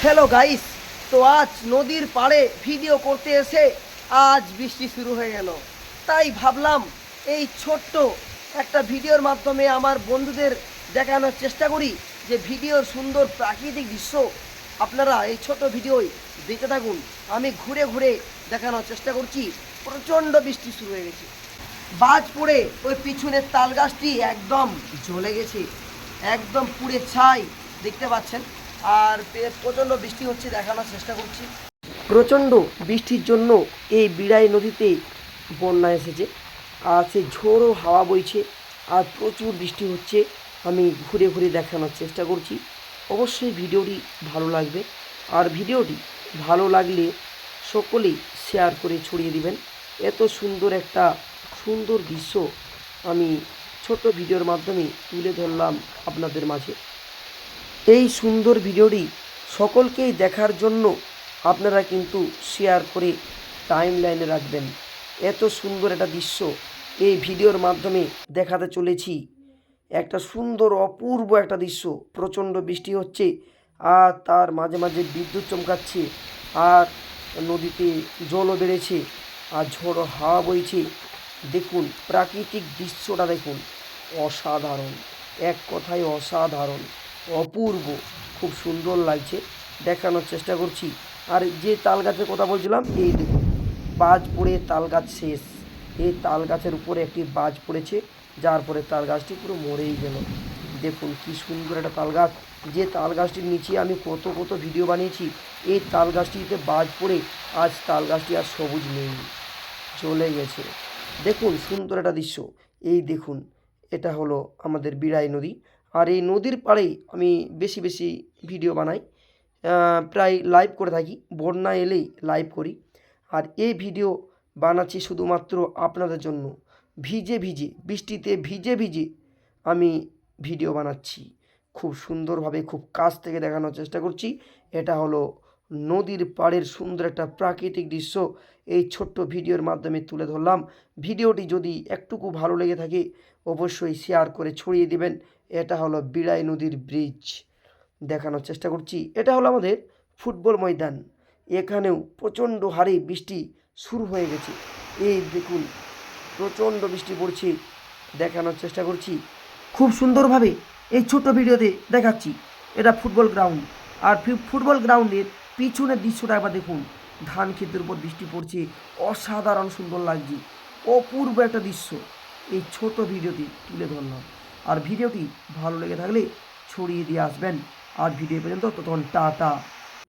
Hello guys, তো আজ নদীর পাড়ে ভিডিও করতে এসে আজ বৃষ্টি শুরু হয়ে গেল। তাই ভাবলাম এই ছোট্ট একটা ভিডিওর মাধ্যমে আমার বন্ধুদের দেখানোর চেষ্টা করি যে ভিডিওর সুন্দর প্রাকৃতিক দৃশ্য আপনারা এই ছোট ভিডিওয় দেখতে থাকুন। আমি ঘুরে ঘুরে দেখানোর চেষ্টা করছি। প্রচণ্ড বৃষ্টি শুরু হয়ে গেছে, বাজ পড়ে ওই পিছনের তাল গাছটি একদম জ্বলে গেছে, একদম পুড়ে ছাই দেখতে পাচ্ছেন। আর প্রচণ্ড বৃষ্টি হচ্ছে, দেখানোর চেষ্টা করছি। প্রচণ্ড বৃষ্টির জন্য এই বিড়াই নদীতে বন্যা এসেছে, আর সেই ঝোড়ো হাওয়া বইছে, আর প্রচুর বৃষ্টি হচ্ছে। আমি ঘুরে ঘুরে দেখানোর চেষ্টা করছি। অবশ্যই ভিডিওটি ভালো লাগবে, আর ভিডিওটি ভালো লাগলে সকলেই শেয়ার করে ছড়িয়ে দিবেন। এত সুন্দর একটা সুন্দর দৃশ্য আমি ছোট ভিডিওর মাধ্যমে তুলে ধরলাম আপনাদের মাঝে। এই সুন্দর ভিডিওটি সকলকেই দেখার জন্য আপনারা কিন্তু শেয়ার করে টাইম লাইনে রাখবেন। এত সুন্দর একটা দৃশ্য এই ভিডিওর মাধ্যমে দেখাতে চলেছি। একটা সুন্দর অপূর্ব একটা দৃশ্য। প্রচণ্ড বৃষ্টি হচ্ছে, আর তার মাঝে মাঝে বিদ্যুৎ চমকাচ্ছে, আর নদীতে জলও বেড়েছে, আর ঝোড়ো হাওয়া বইছে। দেখুন প্রাকৃতিক দৃশ্যটা, দেখুন অসাধারণ, এক কথায় অসাধারণ, অপূর্ব, খুব সুন্দর লাগছে। দেখানোর চেষ্টা করছি। আর যে তাল গাছের কথা বলছিলাম, এই দেখুন বাজ পড়ে তাল গাছ শেষ। এই তাল গাছের উপরে একটি বাজ পড়েছে, যার পরে তাল গাছটি পুরো মরেই গেল। দেখুন কি সুন্দর একটা তাল গাছ। যে তাল গাছটির নিচে আমি কত কত ভিডিও বানিয়েছি, এই তাল গাছটিতে বাজ পড়ে আজ তাল গাছটি আর সবুজ নেই, চলে গেছে। দেখুন সুন্দর একটা দৃশ্য। এই দেখুন, এটা হলো আমাদের বিড়াই নদী। আর এই নদীর পাড়েই আমি বেশি বেশি ভিডিও বানাই, প্রায় লাইভ করে থাকি, বন্যা এলেই লাইভ করি। আর এই ভিডিও বানাচ্ছি শুধুমাত্র আপনাদের জন্য। ভিজে ভিজে, বৃষ্টিতে ভিজে ভিজে আমি ভিডিও বানাচ্ছি, খুব সুন্দরভাবে, খুব কাছ থেকে দেখানোর চেষ্টা করছি। এটা হলো নদীর পাড়ের সুন্দর একটা প্রাকৃতিক দৃশ্য এই ছোট্ট ভিডিওর মাধ্যমে তুলে ধরলাম। ভিডিওটি যদি একটুকু ভালো লেগে থাকে অবশ্যই শেয়ার করে ছড়িয়ে দিবেন। এটা হলো বিড়াই নদীর ব্রিজ, দেখানোর চেষ্টা করছি। এটা হলো আমাদের ফুটবল ময়দান। এখানেও প্রচণ্ড হারে বৃষ্টি শুরু হয়ে গেছে। এই দেখুন প্রচণ্ড বৃষ্টি পড়ছে, দেখানোর চেষ্টা করছি খুব সুন্দরভাবে এই ছোট্ট ভিডিওতে দেখাচ্ছি। এটা ফুটবল গ্রাউন্ড, আর ফুটবল গ্রাউন্ডের পিছনের দৃশ্যটা একবার দেখুন। ধান ক্ষেতের উপর বৃষ্টি পড়ছে, অসাধারণ সুন্দর লাগছে, অপূর্ব একটা দৃশ্য এই ছোট ভিডিওটি তুলে ধরলাম। আর ভিডিওটি ভালো লেগে থাকলে ছড়িয়ে দিয়ে আসবেন। আর ভিডিও পর্যন্ত ততক্ষণ টাটা।